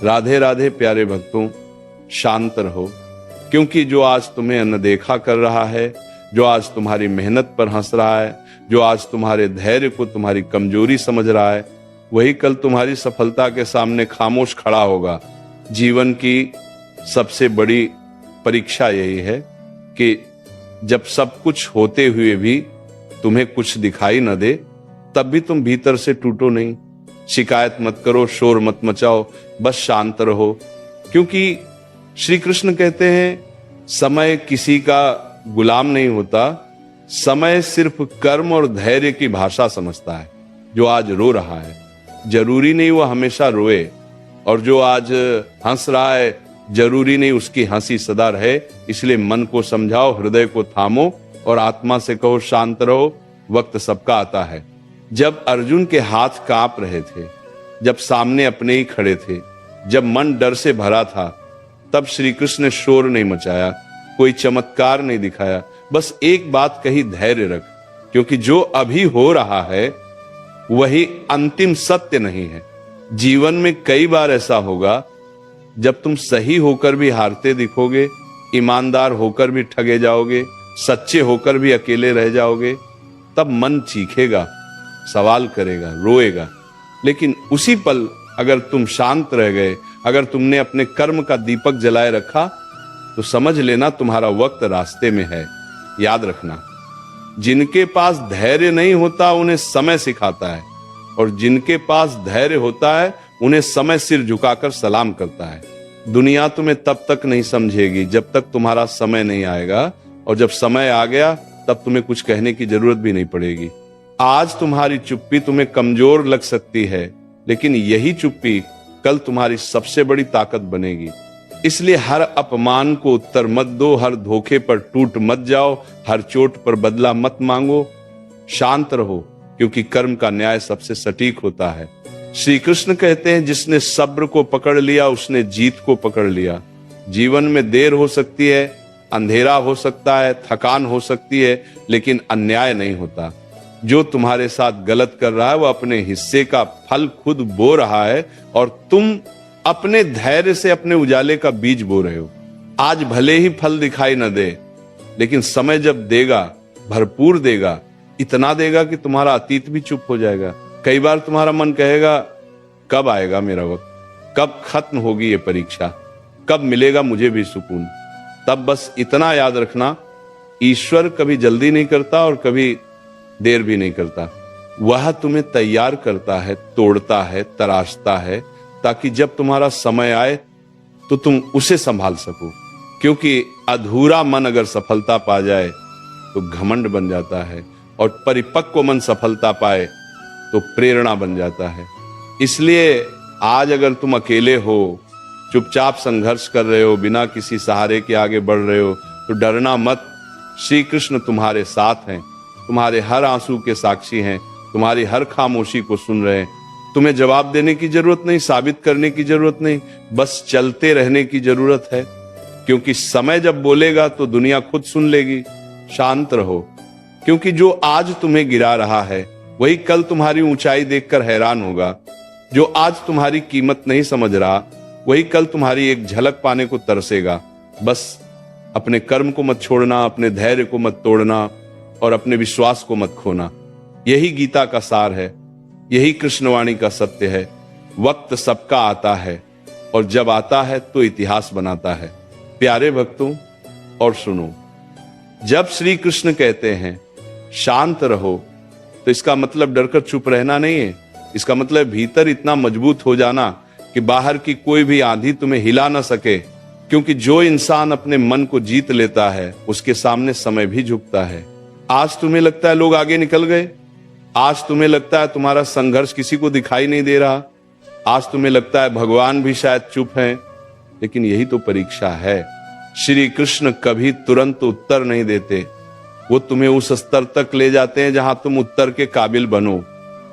राधे राधे प्यारे भक्तों, शांत रहो, क्योंकि जो आज तुम्हें अनदेखा कर रहा है, जो आज तुम्हारी मेहनत पर हंस रहा है, जो आज तुम्हारे धैर्य को तुम्हारी कमजोरी समझ रहा है, वही कल तुम्हारी सफलता के सामने खामोश खड़ा होगा। जीवन की सबसे बड़ी परीक्षा यही है कि जब सब कुछ होते हुए भी तुम्हें कुछ दिखाई न दे, तब भी तुम भीतर से टूटो नहीं। शिकायत मत करो, शोर मत मचाओ, बस शांत रहो, क्योंकि श्री कृष्ण कहते हैं समय किसी का गुलाम नहीं होता, समय सिर्फ कर्म और धैर्य की भाषा समझता है। जो आज रो रहा है जरूरी नहीं वो हमेशा रोए, और जो आज हंस रहा है जरूरी नहीं उसकी हंसी सदा रहे। इसलिए मन को समझाओ, हृदय को थामो और आत्मा से कहो शांत रहो, वक्त सबका आता है। जब अर्जुन के हाथ कांप रहे थे, जब सामने अपने ही खड़े थे, जब मन डर से भरा था, तब श्री कृष्ण ने शोर नहीं मचाया, कोई चमत्कार नहीं दिखाया, बस एक बात कही, धैर्य रख, क्योंकि जो अभी हो रहा है वही अंतिम सत्य नहीं है। जीवन में कई बार ऐसा होगा जब तुम सही होकर भी हारते दिखोगे, ईमानदार होकर भी ठगे जाओगे, सच्चे होकर भी अकेले रह जाओगे, तब मन चीखेगा, सवाल करेगा, रोएगा। लेकिन उसी पल अगर तुम शांत रह गए, अगर तुमने अपने कर्म का दीपक जलाए रखा, तो समझ लेना तुम्हारा वक्त रास्ते में है। याद रखना, जिनके पास धैर्य नहीं होता उन्हें समय सिखाता है, और जिनके पास धैर्य होता है उन्हें समय सिर झुकाकर सलाम करता है। दुनिया तुम्हें तब तक नहीं समझेगी जब तक तुम्हारा समय नहीं आएगा, और जब समय आ गया तब तुम्हें कुछ कहने की जरूरत भी नहीं पड़ेगी। आज तुम्हारी चुप्पी तुम्हें कमजोर लग सकती है, लेकिन यही चुप्पी कल तुम्हारी सबसे बड़ी ताकत बनेगी। इसलिए हर अपमान को उत्तर मत दो, हर धोखे पर टूट मत जाओ, हर चोट पर बदला मत मांगो। शांत रहो, क्योंकि कर्म का न्याय सबसे सटीक होता है। श्री कृष्ण कहते हैं जिसने सब्र को पकड़ लिया उसने जीत को पकड़ लिया। जीवन में देर हो सकती है, अंधेरा हो सकता है, थकान हो सकती है, लेकिन अन्याय नहीं होता। जो तुम्हारे साथ गलत कर रहा है वो अपने हिस्से का फल खुद बो रहा है, और तुम अपने धैर्य से अपने उजाले का बीज बो रहे हो। आज भले ही फल दिखाई न दे, लेकिन समय जब देगा भरपूर देगा, इतना देगा कि तुम्हारा अतीत भी चुप हो जाएगा। कई बार तुम्हारा मन कहेगा कब आएगा मेरा वक्त, कब खत्म होगी ये परीक्षा, कब मिलेगा मुझे भी सुकून। तब बस इतना याद रखना, ईश्वर कभी जल्दी नहीं करता और कभी देर भी नहीं करता। वह तुम्हें तैयार करता है, तोड़ता है, तराशता है, ताकि जब तुम्हारा समय आए तो तुम उसे संभाल सको। क्योंकि अधूरा मन अगर सफलता पा जाए तो घमंड बन जाता है, और परिपक्व मन सफलता पाए तो प्रेरणा बन जाता है। इसलिए आज अगर तुम अकेले हो, चुपचाप संघर्ष कर रहे हो, बिना किसी सहारे के आगे बढ़ रहे हो, तो डरना मत। श्री कृष्ण तुम्हारे साथ हैं, तुम्हारे हर आंसू के साक्षी हैं, तुम्हारी हर खामोशी को सुन रहे हैं। तुम्हें जवाब देने की जरूरत नहीं, साबित करने की जरूरत नहीं, बस चलते रहने की जरूरत है, क्योंकि समय जब बोलेगा तो दुनिया खुद सुन लेगी। शांत रहो, क्योंकि जो आज तुम्हें गिरा रहा है वही कल तुम्हारी ऊंचाई देखकर हैरान होगा। जो आज तुम्हारी कीमत नहीं समझ रहा वही कल तुम्हारी एक झलक पाने को तरसेगा। बस अपने कर्म को मत छोड़ना, अपने धैर्य को मत तोड़ना, और अपने विश्वास को मत खोना। यही गीता का सार है, यही कृष्णवाणी का सत्य है। वक्त सबका आता है, और जब आता है तो इतिहास बनाता है। प्यारे भक्तों, और सुनो, जब श्री कृष्ण कहते हैं शांत रहो, तो इसका मतलब डरकर चुप रहना नहीं है। इसका मतलब भीतर इतना मजबूत हो जाना कि बाहर की कोई भी आंधी तुम्हें हिला ना सके। क्योंकि जो इंसान अपने मन को जीत लेता है उसके सामने समय भी झुकता है। आज तुम्हें लगता है लोग आगे निकल गए, आज तुम्हें लगता है तुम्हारा संघर्ष किसी को दिखाई नहीं दे रहा, आज तुम्हें लगता है भगवान भी शायद चुप हैं, लेकिन यही तो परीक्षा है। श्री कृष्ण कभी तुरंत उत्तर नहीं देते, वो तुम्हें उस स्तर तक ले जाते हैं जहां तुम उत्तर के काबिल बनो।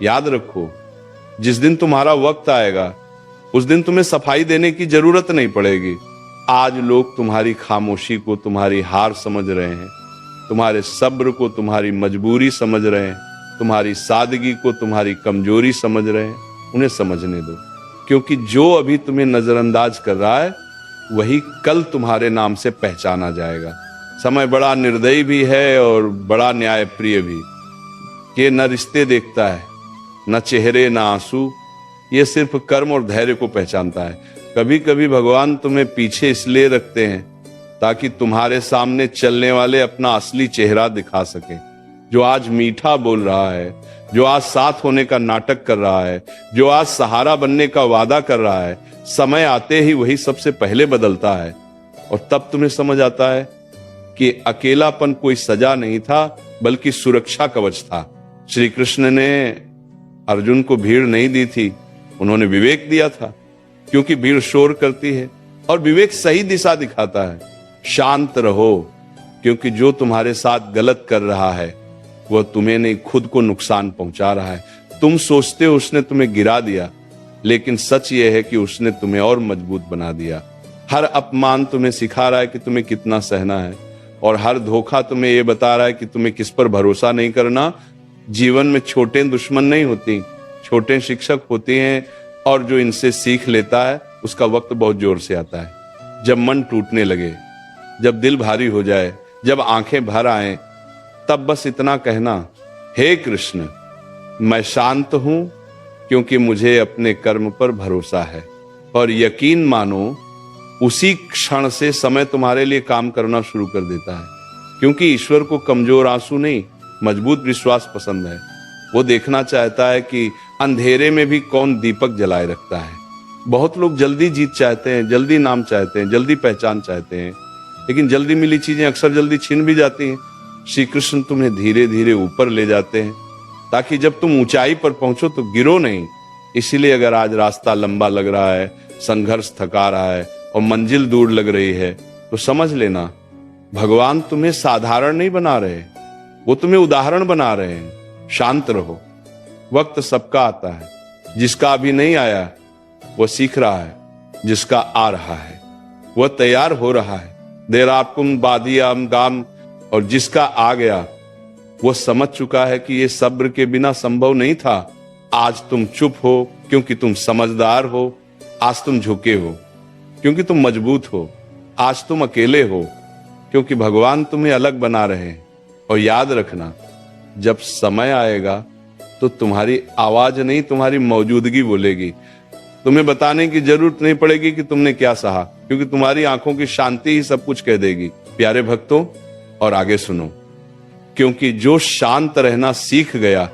याद रखो, जिस दिन तुम्हारा वक्त आएगा उस दिन तुम्हें सफाई देने की जरूरत नहीं पड़ेगी। आज लोग तुम्हारी खामोशी को तुम्हारी हार समझ रहे हैं, तुम्हारे सब्र को तुम्हारी मजबूरी समझ रहे हैं, तुम्हारी सादगी को तुम्हारी कमजोरी समझ रहे हैं। उन्हें समझने दो, क्योंकि जो अभी तुम्हें नजरअंदाज कर रहा है वही कल तुम्हारे नाम से पहचाना जाएगा। समय बड़ा निर्दयी भी है और बड़ा न्यायप्रिय भी, कि न रिश्ते देखता है, न चेहरे, न आंसू, ये सिर्फ कर्म और धैर्य को पहचानता है। कभी कभी भगवान तुम्हें पीछे इसलिए रखते हैं ताकि तुम्हारे सामने चलने वाले अपना असली चेहरा दिखा सके। जो आज मीठा बोल रहा है, जो आज साथ होने का नाटक कर रहा है, जो आज सहारा बनने का वादा कर रहा है, समय आते ही वही सबसे पहले बदलता है। और तब तुम्हें समझ आता है कि अकेलापन कोई सजा नहीं था बल्कि सुरक्षा कवच था। श्री कृष्ण ने अर्जुन को भीड़ नहीं दी थी, उन्होंने विवेक दिया था, क्योंकि भीड़ शोर करती है और विवेक सही दिशा दिखाता है। शांत रहो, क्योंकि जो तुम्हारे साथ गलत कर रहा है वह तुम्हें नहीं, खुद को नुकसान पहुंचा रहा है। तुम सोचते हो उसने तुम्हें गिरा दिया, लेकिन सच यह है कि उसने तुम्हें और मजबूत बना दिया। हर अपमान तुम्हें सिखा रहा है कि तुम्हें कितना सहना है, और हर धोखा तुम्हें यह बता रहा है कि तुम्हें किस पर भरोसा नहीं करना। जीवन में छोटे दुश्मन नहीं होती, छोटे शिक्षक होते हैं, और जो इनसे सीख लेता है उसका वक्त बहुत जोर से आता है। जब मन टूटने लगे, जब दिल भारी हो जाए, जब आंखें भर आए, तब बस इतना कहना, हे कृष्ण, मैं शांत हूं क्योंकि मुझे अपने कर्म पर भरोसा है। और यकीन मानो उसी क्षण से समय तुम्हारे लिए काम करना शुरू कर देता है, क्योंकि ईश्वर को कमजोर आंसू नहीं, मजबूत विश्वास पसंद है। वो देखना चाहता है कि अंधेरे में भी कौन दीपक जलाए रखता है। बहुत लोग जल्दी जीत चाहते हैं, जल्दी नाम चाहते हैं, जल्दी पहचान चाहते हैं, लेकिन जल्दी मिली चीजें अक्सर जल्दी छीन भी जाती हैं। श्री कृष्ण तुम्हें धीरे धीरे ऊपर ले जाते हैं ताकि जब तुम ऊंचाई पर पहुंचो तो गिरो नहीं। इसीलिए अगर आज रास्ता लंबा लग रहा है, संघर्ष थका रहा है और मंजिल दूर लग रही है, तो समझ लेना भगवान तुम्हें साधारण नहीं बना रहे, वो तुम्हें उदाहरण बना रहे हैं। शांत रहो, वक्त सबका आता है। जिसका अभी नहीं आया वो सीख रहा है, जिसका आ रहा है वह तैयार हो रहा है। देर आपकुम बादियाम गाम, और जिसका आ गया वो समझ चुका है कि ये सब्र के बिना संभव नहीं था। आज तुम चुप हो क्योंकि तुम समझदार हो, आज तुम झुके हो क्योंकि तुम मजबूत हो, आज तुम अकेले हो क्योंकि भगवान तुम्हें अलग बना रहे हैं। और याद रखना, जब समय आएगा तो तुम्हारी आवाज नहीं, तुम्हारी मौजूदगी बोलेगी। तुम्हें बताने की जरूरत नहीं पड़ेगी कि तुमने क्या सहा, क्योंकि तुम्हारी आंखों की शांति ही सब कुछ कह देगी। प्यारे भक्तों, और आगे सुनो, क्योंकि जो शांत रहना सीख गया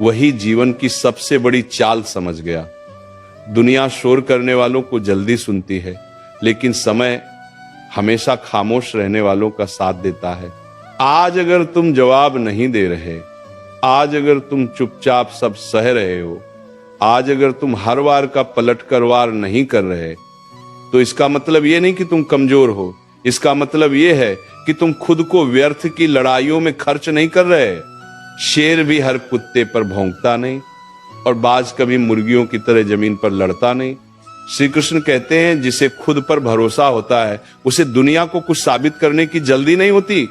वही जीवन की सबसे बड़ी चाल समझ गया। दुनिया शोर करने वालों को जल्दी सुनती है, लेकिन समय हमेशा खामोश रहने वालों का साथ देता है। आज अगर तुम जवाब नहीं दे रहे, आज अगर तुम चुपचाप सब सह रहे हो, आज अगर तुम हर वार का पलटकर वार नहीं कर रहे, तो इसका मतलब ये नहीं कि तुम कमजोर हो, इसका मतलब ये है कि तुम खुद को व्यर्थ की लड़ाइयों में खर्च नहीं कर रहे। शेर भी हर कुत्ते पर भौंकता नहीं, और बाज कभी मुर्गियों की तरह जमीन पर लड़ता नहीं। श्री कृष्ण कहते हैं, जिसे खुद पर भरोसा होता है उसे दुनिया को कुछ साबित करने की जल्दी नहीं होती।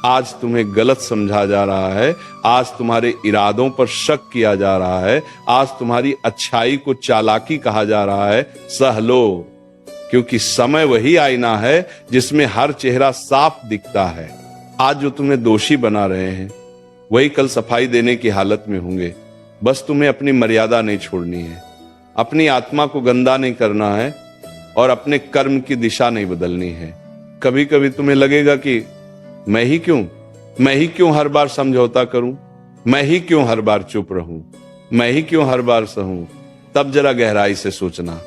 आज तुम्हें गलत समझा जा रहा है, आज तुम्हारे इरादों पर शक किया जा रहा है, आज तुम्हारी अच्छाई को चालाकी कहा जा रहा है, सह लो, क्योंकि समय वही आईना है जिसमें हर चेहरा साफ दिखता है। आज जो तुम्हें दोषी बना रहे हैं वही कल सफाई देने की हालत में होंगे। बस तुम्हें अपनी मर्यादा नहीं छोड़नी है, अपनी आत्मा को गंदा नहीं करना है, और अपने कर्म की दिशा नहीं बदलनी है। कभी कभी तुम्हें लगेगा कि मैं ही क्यों हर बार समझौता करूं, मैं ही क्यों हर बार चुप रहूं, मैं ही क्यों हर बार सहूं। तब जरा गहराई से सोचना,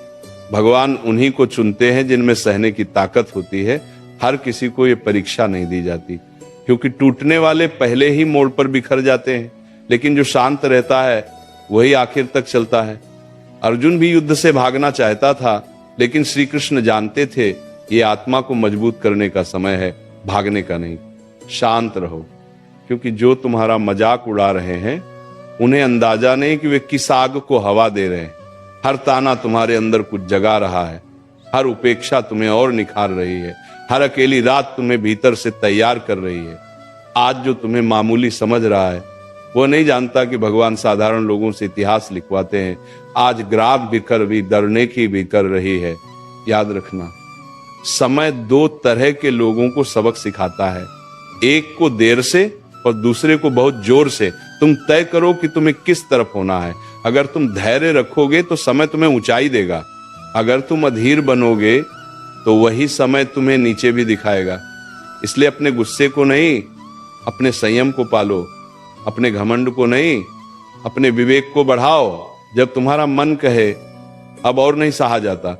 भगवान उन्हीं को चुनते हैं जिनमें सहने की ताकत होती है। हर किसी को ये परीक्षा नहीं दी जाती, क्योंकि टूटने वाले पहले ही मोड़ पर बिखर जाते हैं, लेकिन जो शांत रहता है वही आखिर तक चलता है। अर्जुन भी युद्ध से भागना चाहता था, लेकिन श्री कृष्ण जानते थे ये आत्मा को मजबूत करने का समय है, भागने का नहीं। शांत रहो, क्योंकि जो तुम्हारा मजाक उड़ा रहे हैं उन्हें अंदाजा नहीं कि वे किस आग को हवा दे रहे हैं। हर ताना तुम्हारे अंदर कुछ जगा रहा है, हर उपेक्षा तुम्हें और निखार रही है, हर अकेली रात तुम्हें भीतर से तैयार कर रही है। आज जो तुम्हें मामूली समझ रहा है वो नहीं जानता कि भगवान साधारण लोगों से इतिहास लिखवाते हैं। आज ग्राफ बिकर भी डरने की भी कर रही है। याद रखना, समय दो तरह के लोगों को सबक सिखाता है, एक को देर से और दूसरे को बहुत जोर से। तुम तय करो कि तुम्हें किस तरफ होना है। अगर तुम धैर्य रखोगे तो समय तुम्हें ऊंचाई देगा, अगर तुम अधीर बनोगे तो वही समय तुम्हें नीचे भी दिखाएगा। इसलिए अपने गुस्से को नहीं, अपने संयम को पालो, अपने घमंड को नहीं, अपने विवेक को बढ़ाओ। जब तुम्हारा मन कहे अब और नहीं सहा जाता,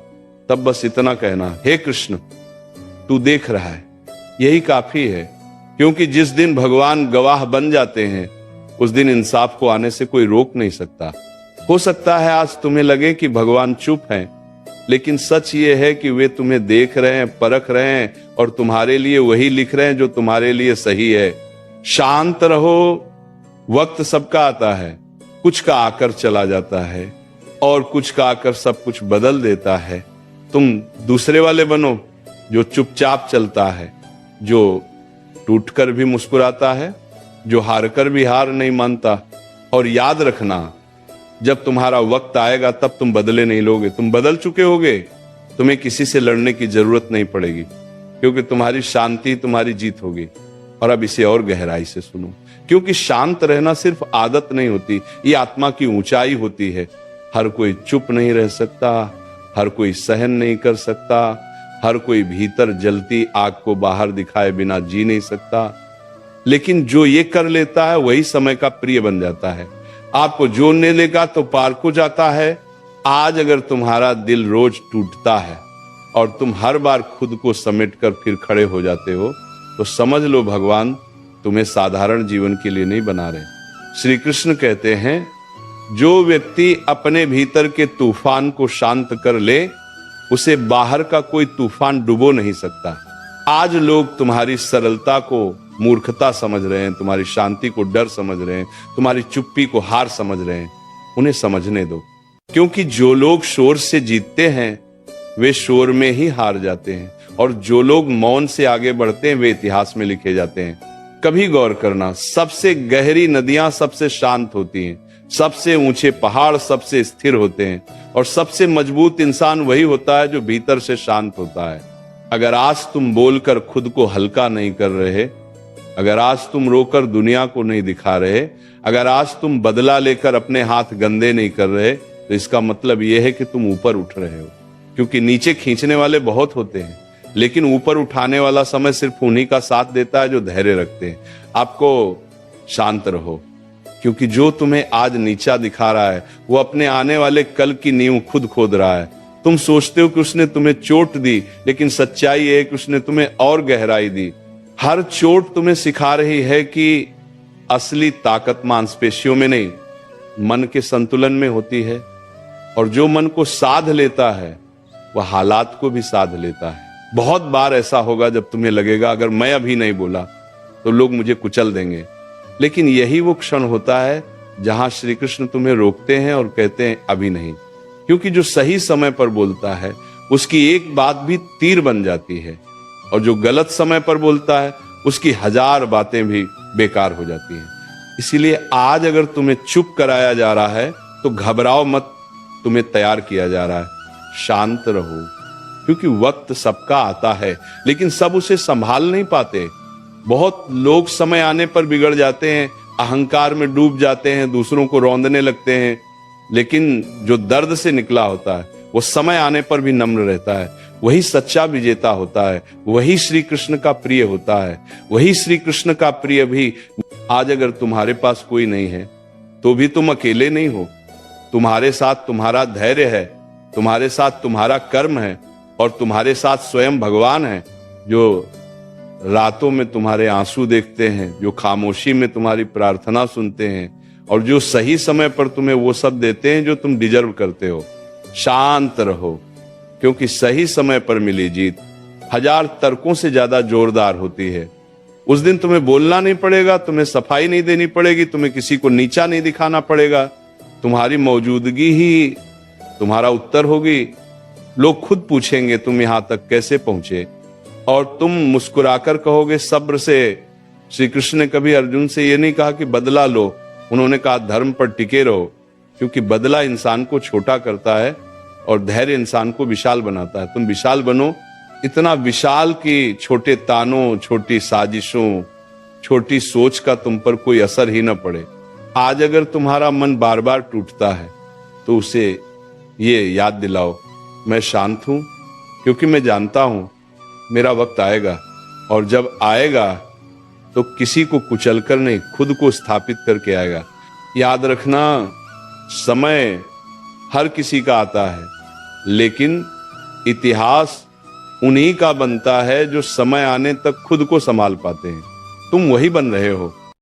तब बस इतना कहना, हे कृष्ण तू देख रहा है, यही काफी है। क्योंकि जिस दिन भगवान गवाह बन जाते हैं उस दिन इंसाफ को आने से कोई रोक नहीं सकता। हो सकता है आज तुम्हें लगे कि भगवान चुप हैं, लेकिन सच ये है कि वे तुम्हें देख रहे हैं, परख रहे हैं और तुम्हारे लिए वही लिख रहे हैं जो तुम्हारे लिए सही है। शांत रहो, वक्त सबका आता है, कुछ का आकर चला जाता है और कुछ का आकर सब कुछ बदल देता है। तुम दूसरे वाले बनो जो चुपचाप चलता है, जो टूटकर भी मुस्कुराता है, जो हारकर भी हार नहीं मानता। और याद रखना, जब तुम्हारा वक्त आएगा तब तुम बदले नहीं लोगे, तुम बदल चुके होगे। तुम्हें किसी से लड़ने की जरूरत नहीं पड़ेगी, क्योंकि तुम्हारी शांति तुम्हारी जीत होगी। और अब इसे और गहराई से सुनो, क्योंकि शांत रहना सिर्फ आदत नहीं होती, ये आत्मा की ऊंचाई होती है। हर कोई चुप नहीं रह सकता, हर कोई सहन नहीं कर सकता, हर कोई भीतर जलती आग को बाहर दिखाए बिना जी नहीं सकता। लेकिन जो ये कर लेता है वही समय का प्रिय बन जाता है। आपको जोड़ने लेगा तो पार को जाता है। आज अगर तुम्हारा दिल रोज टूटता है और तुम हर बार खुद को समेटकर फिर खड़े हो जाते हो, तो समझ लो भगवान तुम्हें साधारण जीवन के लिए नहीं बना रहे। श्री कृष्ण कहते हैं, जो व्यक्ति अपने भीतर के तूफान को शांत कर ले, उसे बाहर का कोई तूफान डुबो नहीं सकता। आज लोग तुम्हारी सरलता को मूर्खता समझ रहे हैं, तुम्हारी शांति को डर समझ रहे हैं, तुम्हारी चुप्पी को हार समझ रहे हैं। उन्हें समझने दो, क्योंकि जो लोग शोर से जीतते हैं वे शोर में ही हार जाते हैं, और जो लोग मौन से आगे बढ़ते हैं वे इतिहास में लिखे जाते हैं। कभी गौर करना, सबसे गहरी नदियां सबसे शांत होती हैं, सबसे ऊंचे पहाड़ सबसे स्थिर होते हैं, और सबसे मजबूत इंसान वही होता है जो भीतर से शांत होता है। अगर आज तुम बोलकर खुद को हल्का नहीं कर रहे, अगर आज तुम रोकर दुनिया को नहीं दिखा रहे, अगर आज तुम बदला लेकर अपने हाथ गंदे नहीं कर रहे, तो इसका मतलब यह है कि तुम ऊपर उठ रहे हो। क्योंकि नीचे खींचने वाले बहुत होते हैं, लेकिन ऊपर उठाने वाला समय सिर्फ उन्हीं का साथ देता है जो धैर्य रखते हैं। आपको शांत रहो, क्योंकि जो तुम्हें आज नीचा दिखा रहा है वो अपने आने वाले कल की नींव खुद खोद रहा है। तुम सोचते हो कि उसने तुम्हें चोट दी, लेकिन सच्चाई है कि उसने तुम्हें और गहराई दी। हर चोट तुम्हें सिखा रही है कि असली ताकत मांसपेशियों में नहीं, मन के संतुलन में होती है। और जो मन को साध लेता है वह हालात को भी साध लेता है। बहुत बार ऐसा होगा जब तुम्हें लगेगा अगर मैं अभी नहीं बोला तो लोग मुझे कुचल देंगे, लेकिन यही वो क्षण होता है जहां श्री कृष्ण तुम्हें रोकते हैं और कहते हैं अभी नहीं। क्योंकि जो सही समय पर बोलता है उसकी एक बात भी तीर बन जाती है, और जो गलत समय पर बोलता है उसकी 1000 बातें भी बेकार हो जाती हैं। इसीलिए आज अगर तुम्हें चुप कराया जा रहा है तो घबराओ मत, तुम्हें तैयार किया जा रहा है। शांत रहो, क्योंकि वक्त सबका आता है, लेकिन सब उसे संभाल नहीं पाते। बहुत लोग समय आने पर बिगड़ जाते हैं, अहंकार में डूब जाते हैं, दूसरों को रौंदने लगते हैं। लेकिन जो दर्द से निकला होता है वो समय आने पर भी नम्र रहता है, वही सच्चा विजेता होता है, वही श्री कृष्ण का प्रिय होता है। वही श्री कृष्ण का प्रिय भी आज अगर तुम्हारे पास कोई नहीं है तो भी तुम अकेले नहीं हो। तुम्हारे साथ तुम्हारा धैर्य है, तुम्हारे साथ तुम्हारा कर्म है, और तुम्हारे साथ स्वयं भगवान है, जो रातों में तुम्हारे आंसू देखते हैं, जो खामोशी में तुम्हारी प्रार्थना सुनते हैं, और जो सही समय पर तुम्हें वो सब देते हैं जो तुम डिजर्व करते हो। शांत रहो, क्योंकि सही समय पर मिली जीत 1000 तर्कों से ज्यादा जोरदार होती है। उस दिन तुम्हें बोलना नहीं पड़ेगा, तुम्हें सफाई नहीं देनी पड़ेगी, तुम्हें किसी को नीचा नहीं दिखाना पड़ेगा। तुम्हारी मौजूदगी ही तुम्हारा उत्तर होगी। लोग खुद पूछेंगे तुम यहां तक कैसे पहुंचे, और तुम मुस्कुराकर कहोगे सब्र से। श्री कृष्ण ने कभी अर्जुन से यह नहीं कहा कि बदला लो, उन्होंने कहा धर्म पर टिके रहो, क्योंकि बदला इंसान को छोटा करता है और धैर्य इंसान को विशाल बनाता है। तुम विशाल बनो, इतना विशाल कि छोटे तानों, छोटी साजिशों, छोटी सोच का तुम पर कोई असर ही न पड़े। आज अगर तुम्हारा मन बार बार टूटता है तो उसे ये याद दिलाओ, मैं शांत हूं, क्योंकि मैं जानता हूं मेरा वक्त आएगा, और जब आएगा तो किसी को कुचलकर नहीं, खुद को स्थापित करके आएगा। याद रखना, समय हर किसी का आता है, लेकिन इतिहास उन्हीं का बनता है जो समय आने तक खुद को संभाल पाते हैं। तुम वही बन रहे हो।